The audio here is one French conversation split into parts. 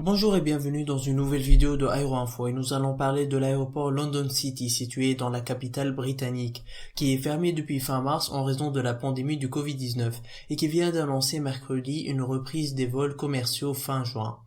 Bonjour et bienvenue dans une nouvelle vidéo de Aéroinfo et nous allons parler de l'aéroport London City situé dans la capitale britannique qui est fermé depuis fin mars en raison de la pandémie du Covid-19 et qui vient d'annoncer mercredi une reprise des vols commerciaux fin juin.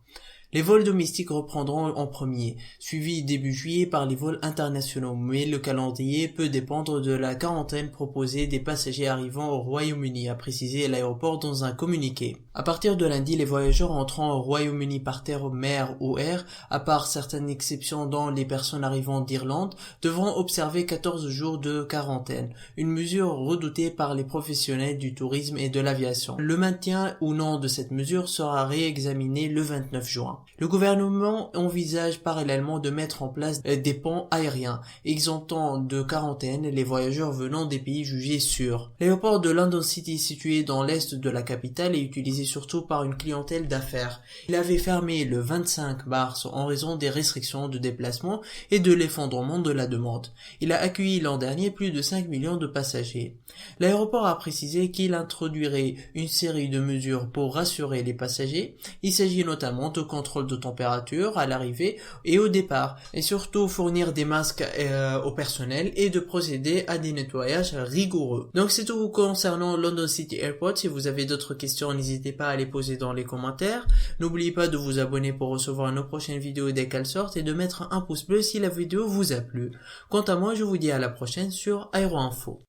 Les vols domestiques reprendront en premier, suivis début juillet par les vols internationaux, mais le calendrier peut dépendre de la quarantaine proposée des passagers arrivant au Royaume-Uni, a précisé l'aéroport dans un communiqué. À partir de lundi, les voyageurs entrant au Royaume-Uni par terre, mer ou air, à part certaines exceptions dont les personnes arrivant d'Irlande, devront observer 14 jours de quarantaine, une mesure redoutée par les professionnels du tourisme et de l'aviation. Le maintien ou non de cette mesure sera réexaminé le 29 juin. Le gouvernement envisage parallèlement de mettre en place des ponts aériens, exemptant de quarantaine les voyageurs venant des pays jugés sûrs. L'aéroport de London City, situé dans l'est de la capitale, est utilisé surtout par une clientèle d'affaires. Il avait fermé le 25 mars en raison des restrictions de déplacement et de l'effondrement de la demande. Il a accueilli l'an dernier plus de 5 millions de passagers. L'aéroport a précisé qu'il introduirait une série de mesures pour rassurer les passagers. Il s'agit notamment de contrôle de température à l'arrivée et au départ, et surtout fournir des masques au personnel et de procéder à des nettoyages rigoureux. Donc c'est tout concernant London City Airport. Si vous avez d'autres questions, n'hésitez pas à les poser dans les commentaires. N'oubliez pas de vous abonner pour recevoir nos prochaines vidéos dès qu'elles sortent et de mettre un pouce bleu si la vidéo vous a plu. Quant à moi, je vous dis à la prochaine sur Aéroinfo.